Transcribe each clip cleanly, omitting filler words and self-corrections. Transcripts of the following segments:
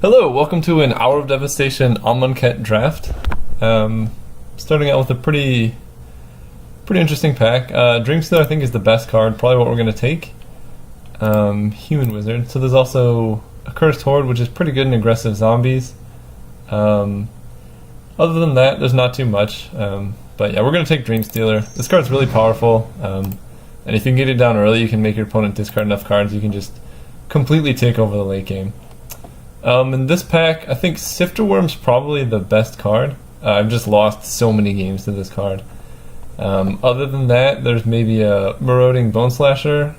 Hello, welcome to an Hour of Devastation Amonkhet draft. Starting out with a pretty interesting pack. Dreamstealer I think is the best card, probably what we're going to take. Human Wizard. So there's also a Cursed Horde, which is pretty good in aggressive zombies. Other than that, there's not too much. But yeah, we're going to take Dreamstealer. This card's really powerful, and if you can get it down early, you can make your opponent discard enough cards, you can just completely take over the late game. In this pack, I think Sifter Wurm's probably the best card. I've just lost so many games to this card. Other than that, there's maybe a Marauding Bone Slasher,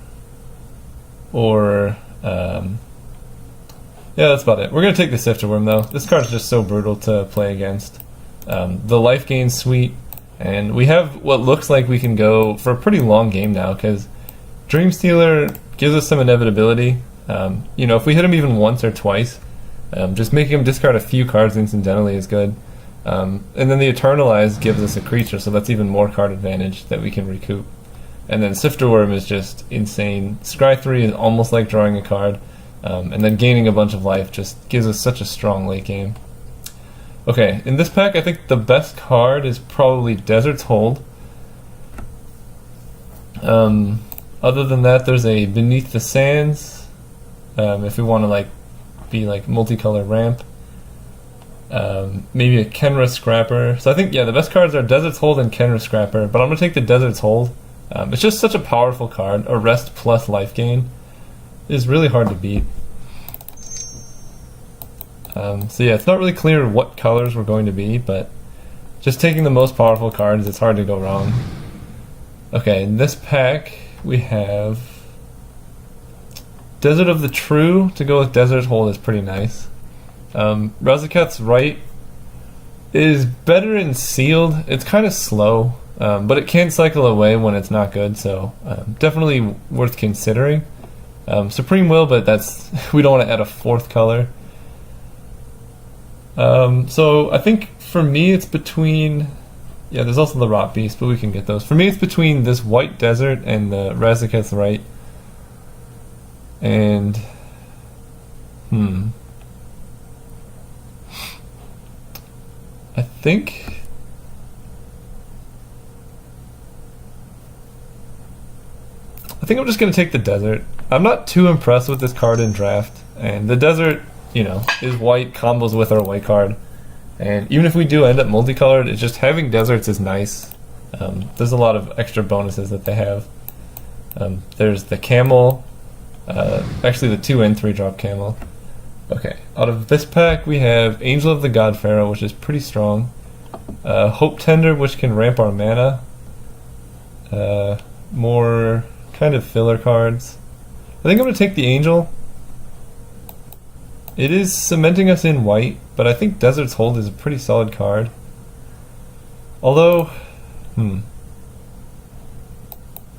or yeah, that's about it. We're gonna take the Sifter Wurm though. This card's just so brutal to play against. The life gain's sweet, and we have what looks like we can go for a pretty long game now because Dreamstealer gives us some inevitability. You know, if we hit him even once or twice, just making him discard a few cards incidentally is good. And then the Eternalize gives us a creature, so that's even more card advantage that we can recoup. And then Sifter Wurm is just insane. Scry 3 is almost like drawing a card, and then gaining a bunch of life just gives us such a strong late game. Okay, in this pack I think the best card is probably Desert's Hold. Other than that, there's a Beneath the Sands, if we want to be multicolor ramp. Maybe a Kenra Scrapper. So I think, yeah, the best cards are Desert's Hold and Kenra Scrapper, but I'm going to take the Desert's Hold. It's just such a powerful card. Arrest plus life gain is really hard to beat. So yeah, it's not really clear what colors we're going to be, but just taking the most powerful cards, it's hard to go wrong. Okay, in this pack we have Desert of the True to go with Desert's Hold is pretty nice. Razaketh's Right is better in sealed. It's kind of slow, but it can cycle away when it's not good, so definitely worth considering. Supreme Will, but that's we don't want to add a fourth color. So I think for me it's between, yeah, there's also the Rot Beast, but we can get those. For me it's between this White Desert and the Razaketh's Right. And I think I'm just gonna take the Desert. I'm not too impressed with this card in draft, and the Desert, you know, is white, combos with our white card, and even if we do end up multicolored, it's just having deserts is nice. There's a lot of extra bonuses that they have. There's the Camel. Actually the 2 and 3 drop Camel. Okay, out of this pack we have Angel of the God Pharaoh, which is pretty strong. Hope Tender, which can ramp our mana. More kind of filler cards. I think I'm going to take the Angel. It is cementing us in white, but I think Desert's Hold is a pretty solid card. Although,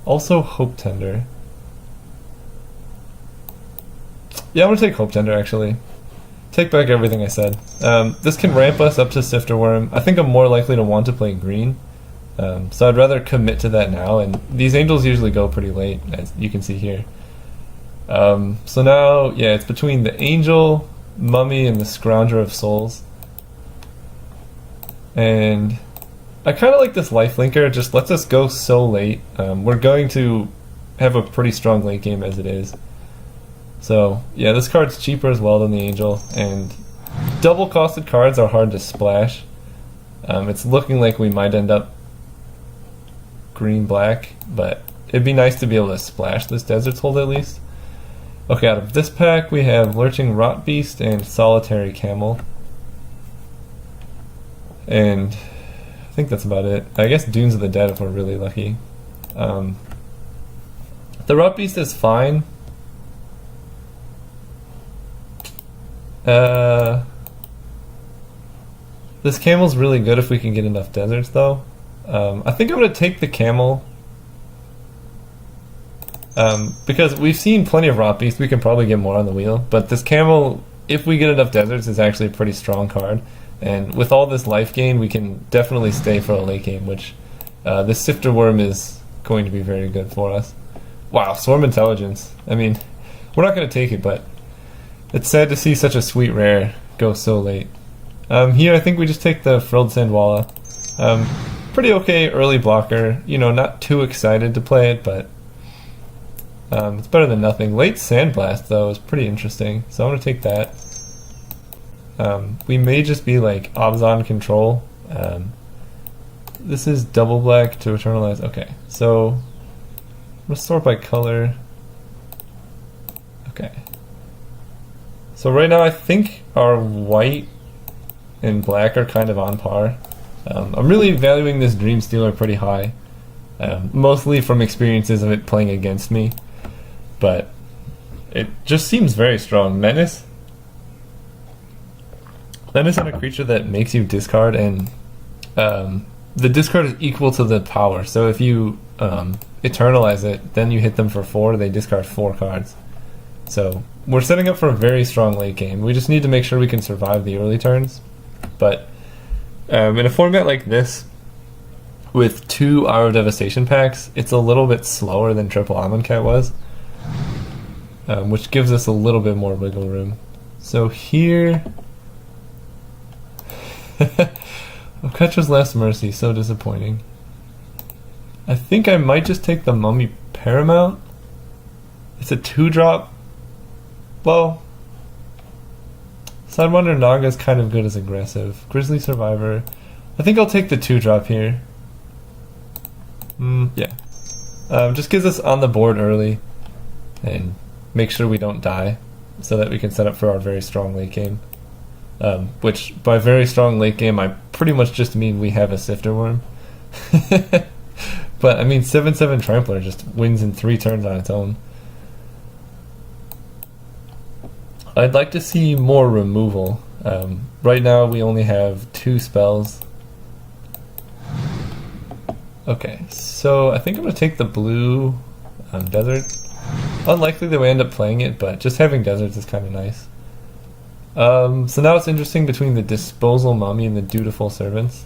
also Hope Tender. Yeah, I'm going to take Hope Tender, actually. Take back everything I said. This can ramp us up to Sifter Wurm. I think I'm more likely to want to play green. So I'd rather commit to that now, and these Angels usually go pretty late, as you can see here. So now, yeah, it's between the Angel, Mummy, and the Scrounger of Souls. And I kind of like this Lifelinker. It just lets us go so late. We're going to have a pretty strong late game as it is. So, yeah, this card's cheaper as well than the Angel, and double-costed cards are hard to splash. It's looking like we might end up green-black, but it'd be nice to be able to splash this Desert's Hold at least. Okay, out of this pack we have Lurching Rot Beast and Solitary Camel. And I think that's about it. I guess Dunes of the Dead if we're really lucky. The Rot Beast is fine. This Camel's really good if we can get enough deserts though. I think I'm going to take the Camel, because we've seen plenty of Rot Beast. We can probably get more on the wheel, but this Camel, if we get enough deserts, is actually a pretty strong card, and with all this life gain we can definitely stay for a late game, which this Sifter Wurm is going to be very good for us. Wow, Swarm Intelligence. I mean, we're not going to take it, but It's sad to see such a sweet rare go so late. Here I think we just take the Frilled Sandwalla. Pretty okay early blocker, you know, not too excited to play it, but it's better than nothing. Late Sandblast though is pretty interesting, so I'm going to take that. We may just be like Abzan control. This is double black to eternalize. Okay, so let's sort by color. Okay. So right now I think our white and black are kind of on par. I'm really valuing this Dream Stealer pretty high, mostly from experiences of it playing against me, but it just seems very strong. Menace on a creature that makes you discard, and the discard is equal to the power, so if you eternalize it, then you hit them for 4, they discard 4 cards. So we're setting up for a very strong late game. We just need to make sure we can survive the early turns. But in a format like this, with 2 Hour of Devastation packs, it's a little bit slower than Triple Amonkhet was, which gives us a little bit more wiggle room. So here, Oketra's Last Mercy, so disappointing. I think I might just take the Mummy Paramount. It's a 2-drop. Well, Sidewinder Naga is kind of good as aggressive. Grizzly Survivor. I think I'll take the 2-drop here. Yeah. Just gives us on the board early and make sure we don't die so that we can set up for our very strong late game. Which, by very strong late game, I pretty much just mean we have a Sifter Wurm. But, I mean, 7/7 Trampler just wins in 3 turns on its own. I'd like to see more removal. Right now we only have 2 spells. Okay, so I think I'm going to take the blue Desert. Unlikely that we end up playing it, but just having deserts is kind of nice. So now it's interesting between the Disposal Mummy and the Dutiful Servants.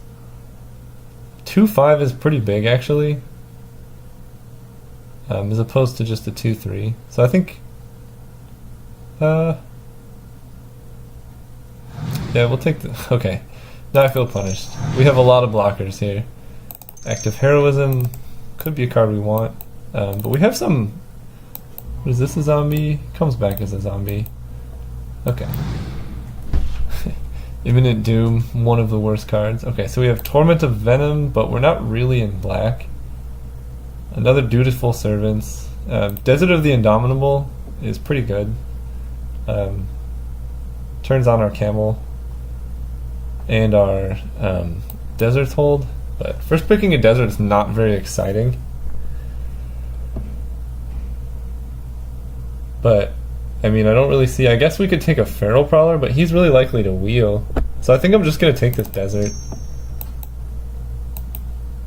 2/5 is pretty big actually, as opposed to just a 2/3. So I think yeah, we'll take the... Okay, now I feel punished. We have a lot of blockers here. Active Heroism could be a card we want, but we have some... What is this, a zombie? Comes back as a zombie. Okay. Imminent Doom, one of the worst cards. Okay, so we have Torment of Venom, but we're not really in black. Another Dutiful Servants. Desert of the Indomitable is pretty good. Turns on our Camel and our Desert's Hold, but first picking a desert is not very exciting. But I mean, I don't really see... I guess we could take a Feral Prowler, but he's really likely to wheel, so I think I'm just going to take this desert.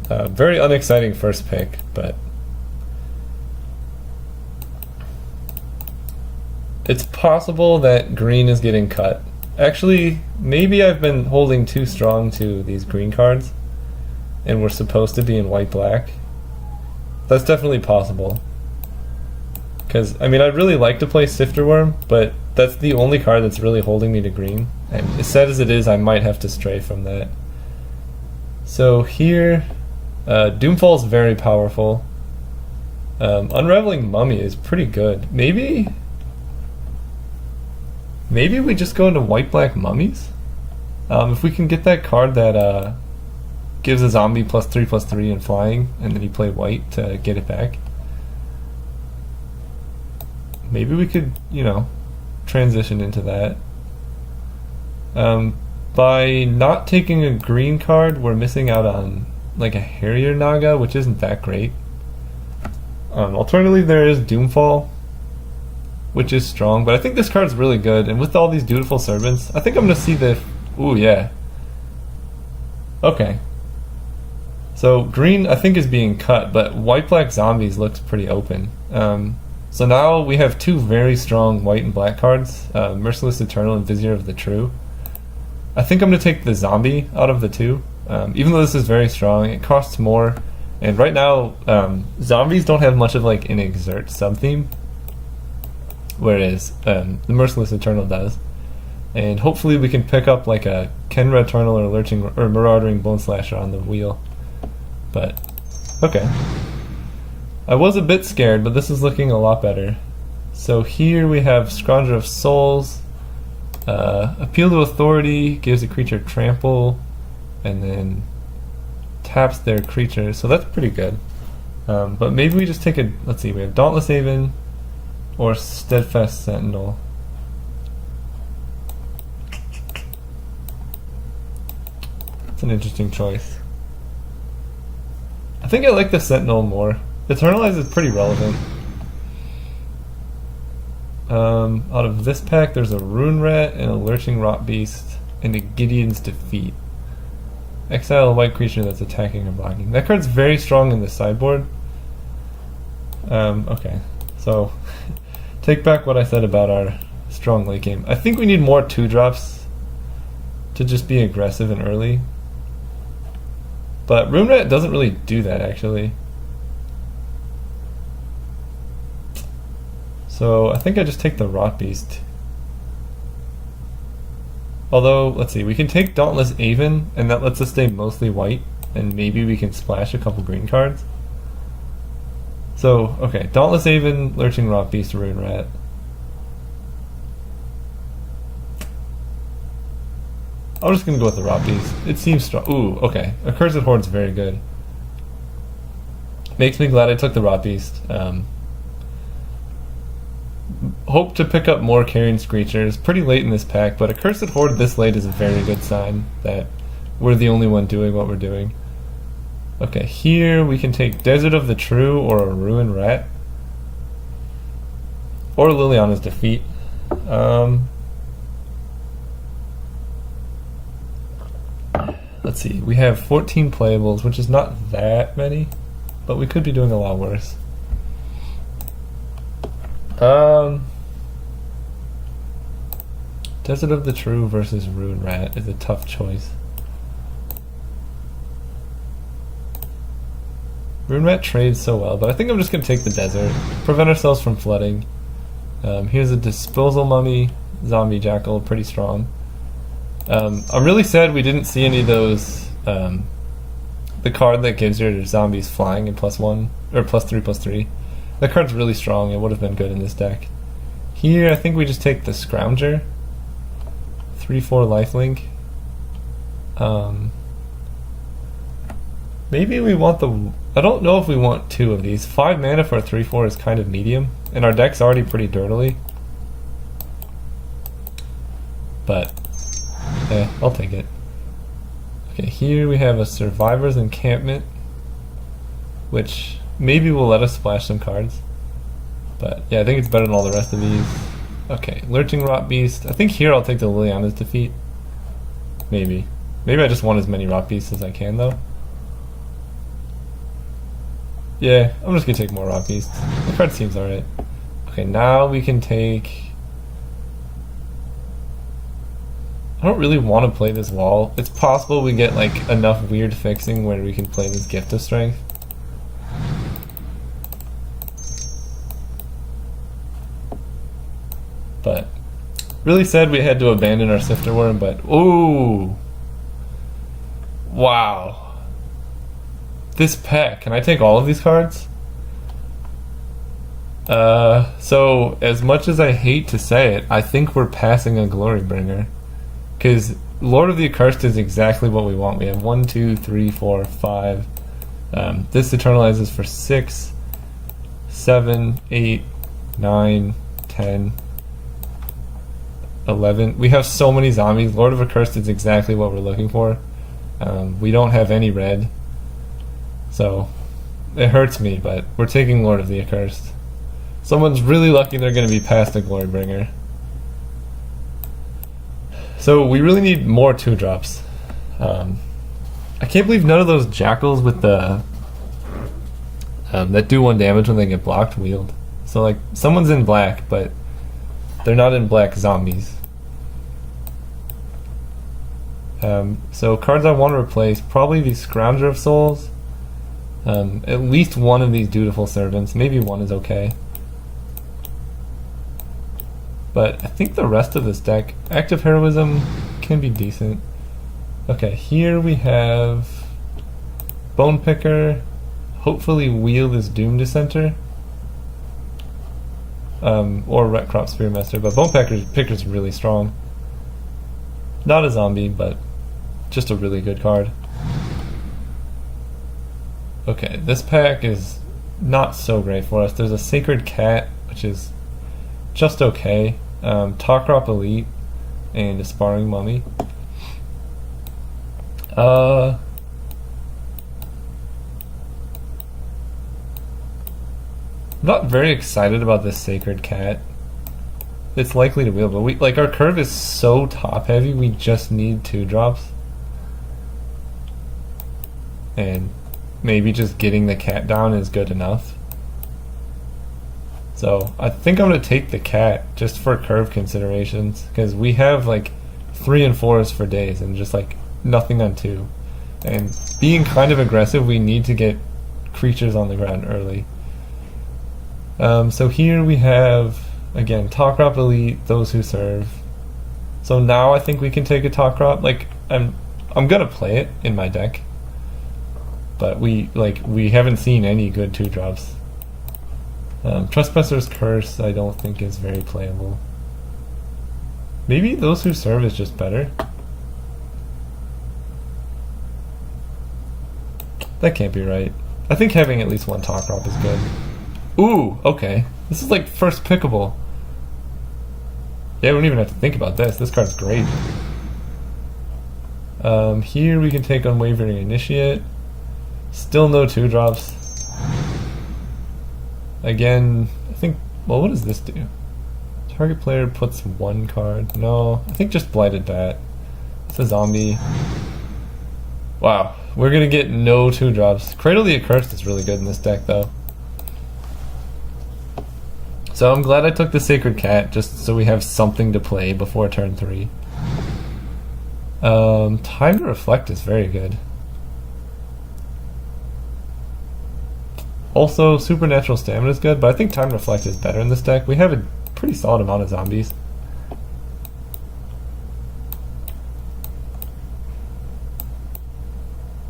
Very unexciting first pick, but it's possible that green is getting cut. Actually, maybe I've been holding too strong to these green cards, and we're supposed to be in white-black. That's definitely possible. Because, I mean, I'd really like to play Sifter Wurm, but that's the only card that's really holding me to green. And as sad as it is, I might have to stray from that. So here, Doomfall's very powerful. Unraveling Mummy is pretty good. Maybe we just go into white-black mummies? If we can get that card that gives a zombie +3/+3 and flying, and then you play white to get it back. Maybe we could, you know, transition into that. By not taking a green card, we're missing out on like a Harrier Naga, which isn't that great. Alternatively, there is Doomfall, which is strong, but I think this card's really good, and with all these Dutiful Servants, I think I'm going to see the... Ooh, yeah. Okay. So, green, I think, is being cut, but white-black zombies looks pretty open. So now we have 2 very strong white and black cards, Merciless Eternal and Vizier of the True. I think I'm going to take the zombie out of the 2. Even though this is very strong, it costs more, and right now, zombies don't have much of like an exert sub-theme. whereas the Merciless Eternal does. And hopefully we can pick up like a Kenra Eternal or Lurching or Marauding Bone Slasher on the wheel. But okay. I was a bit scared, but this is looking a lot better. So here we have Scrounger of Souls. Appeal to Authority gives a creature trample and then taps their creature, so that's pretty good. But maybe we just take a, let's see, we have Dauntless Haven or Steadfast Sentinel. It's an interesting choice. I think I like the Sentinel more. Eternalize is pretty relevant. Out of this pack, there's a Rune Rat and a Lurching Rot Beast and a Gideon's Defeat. Exile a white creature that's attacking or blocking. That card's very strong in the sideboard. Okay, so take back what I said about our strong late game. I think we need more 2-drops to just be aggressive and early. But Rune Rat doesn't really do that, actually. So I think I just take the Rot Beast. Although, let's see, we can take Dauntless Haven, and that lets us stay mostly white, and maybe we can splash a couple green cards. So, okay, Dauntless Haven, Lurching Rot Beast, Rune Rat. I'm just gonna go with the Rot Beast. It seems strong. Ooh, okay. Accursed Horde's very good. Makes me glad I took the Rot Beast. Hope to pick up more Carrion Screechers pretty late in this pack, but Accursed Horde this late is a very good sign that we're the only one doing what we're doing. Okay, here we can take Desert of the True or a Ruin Rat. Or Liliana's Defeat. Let's see, we have 14 playables, which is not that many, but we could be doing a lot worse. Desert of the True versus Ruin Rat is a tough choice. Rune Rat trades so well, but I think I'm just going to take the Desert. Prevent ourselves from flooding. Here's a Disposal Mummy, Zombie Jackal, pretty strong. I'm really sad we didn't see any of those, the card that gives your zombies flying and +1, or +3/+3. That card's really strong, it would have been good in this deck. Here, I think we just take the Scrounger. 3/4 lifelink. Maybe we want the... I don't know if we want 2 of these. 5 mana for a 3/4 is kind of medium, and our deck's already pretty dirtily. But, I'll take it. Okay, here we have a Survivor's Encampment, which maybe will let us splash some cards. But, yeah, I think it's better than all the rest of these. Okay, Lurching Rot Beast. I think here I'll take the Liliana's Defeat. Maybe. Maybe I just want as many Rot Beasts as I can, though. Yeah, I'm just gonna take more Rot Beasts. The card seems alright. Okay, now we can take... I don't really want to play this wall. It's possible we get like enough weird fixing where we can play this Gift of Strength. But really sad we had to abandon our Sifter Worm, but ooh, wow, this pack, can I take all of these cards? So as much as I hate to say it, I think we're passing a Glorybringer, because Lord of the Accursed is exactly what we want. We have 1, 2, 3, 4, 5. This eternalizes for 6, 7, 8, 9, 10, 11. We have so many zombies. Lord of Accursed is exactly what we're looking for. We don't have any red, so it hurts me, but we're taking Lord of the Accursed. Someone's really lucky they're going to be past the Glorybringer. So we really need more 2-drops. I can't believe none of those jackals with the that do 1 damage when they get blocked wheeled. So like someone's in black, but they're not in black zombies. So cards I want to replace, probably the Scrounger of Souls. At least one of these Dutiful Servants. Maybe one is okay. But I think the rest of this deck, Active Heroism can be decent. Okay, here we have Bone Picker. Hopefully wheel this Doom Dissenter. Or Ret Crop Spearmaster, but Bone Picker's really strong. Not a zombie, but just a really good card. Okay, this pack is not so great for us. There's a Sacred Cat, which is just okay. Talkrop Elite, and a Sparring Mummy. I'm not very excited about this Sacred Cat. It's likely to wheel, but our curve is so top heavy, we just need 2-drops. And maybe just getting the cat down is good enough. So I think I'm going to take the cat just for curve considerations, because we have 3 and 4s for days and just nothing on 2. And being kind of aggressive, we need to get creatures on the ground early. So here we have, again, Talkrop Elite, Those Who Serve. So now I think we can take a Talkrop. I'm gonna play it in my deck, but we haven't seen any good 2-drops. Trespasser's Curse I don't think is very playable. Maybe Those Who Serve is just better. That can't be right. I think having at least 1 Talkrop is good. Ooh, okay. This is first pickable. Yeah, we don't even have to think about this. This card's great. Here we can take Unwavering Initiate. Still no 2-drops. Again, I think, well, what does this do? Target player puts 1 card. No, I think just Blighted Bat. It's a zombie. Wow, we're gonna get no 2-drops. Cradle the Accursed is really good in this deck, though. So I'm glad I took the Sacred Cat, just so we have something to play before turn 3. Time to Reflect is very good. Also, Supernatural Stamina is good, but I think Time to Reflect is better in this deck. We have a pretty solid amount of zombies.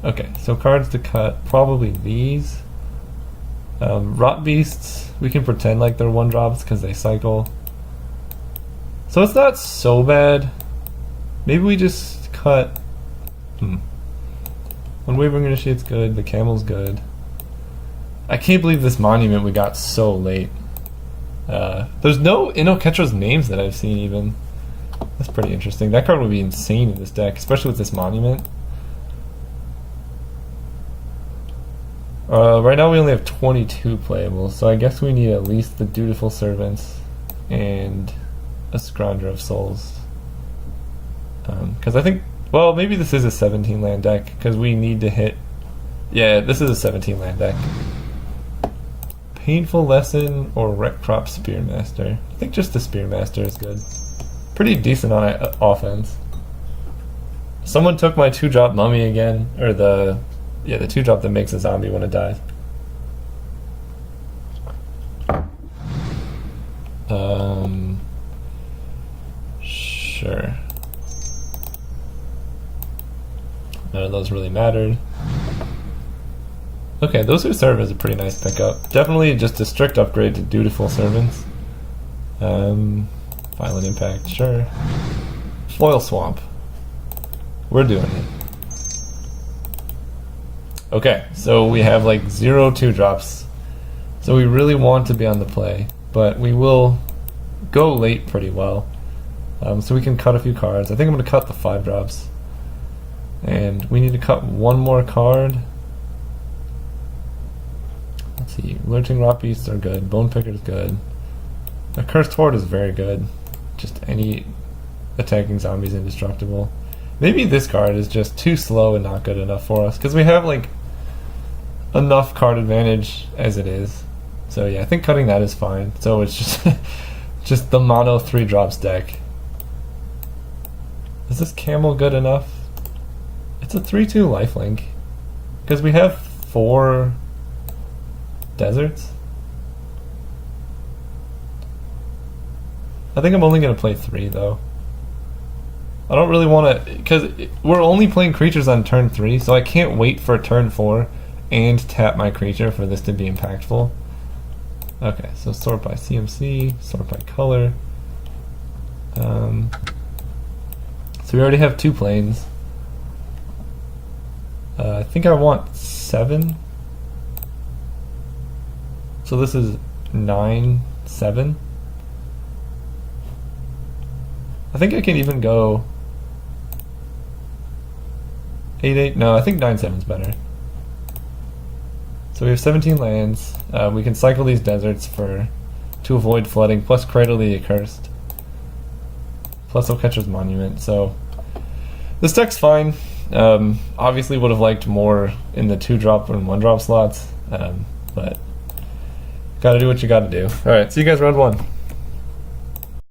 Okay, so cards to cut, probably these. Rot Beasts, we can pretend like they're 1-drops because they cycle. So it's not so bad. Maybe we just cut... Unwavering Initiate's good, the Camel's good. I can't believe this Monument we got so late. There's no Innoketra's names that I've seen even. That's pretty interesting. That card would be insane in this deck, especially with this Monument. Right now we only have 22 playable, so I guess we need at least the Dutiful Servants and a Scrounger of Souls. Because I think, well, maybe this is a 17 land deck, because we need to hit... Yeah, this is a 17 land deck. Painful Lesson or Ret Crop Spearmaster. I think just the Spearmaster is good. Pretty decent on offense. Someone took my 2-drop Mummy again, or the 2-drop that makes a zombie when it dies. Sure. None of those really mattered. Okay, Those Who Serve is a pretty nice pickup. Definitely just a strict upgrade to Dutiful Servants. Violent Impact, sure. Foil Swamp. We're doing it. Okay, so we have 0 2-drops. So we really want to be on the play, but we will go late pretty well. So we can cut a few cards. I think I'm going to cut the 5-drops. And we need to cut 1 more card. Let's see. Lurching Rot Beasts are good. Bone Picker is good. A Cursed Horde is very good. Just any attacking zombie is indestructible. Maybe this card is just too slow and not good enough for us, because we have enough card advantage as it is. So yeah, I think cutting that is fine. So it's just just the mono 3-drops deck. Is this Camel good enough? It's a 3/2 lifelink, because we have 4 deserts. I think I'm only going to play 3, though. I don't really want to... Because we're only playing creatures on turn 3, so I can't wait for turn 4 and tap my creature for this to be impactful. Okay, so sort by CMC, sort by color. So we already have 2 planes. I think I want 7. So this is 9, 7. I think I can even go 8, 8. No, I think 9, 7 is better. So we have 17 lands. We can cycle these deserts to avoid flooding, plus Cradle the Accursed. Plus Catcher's Monument. So this deck's fine. Obviously would have liked more in the 2-drop and 1-drop slots, but gotta do what you gotta do. Alright, see you guys round 1.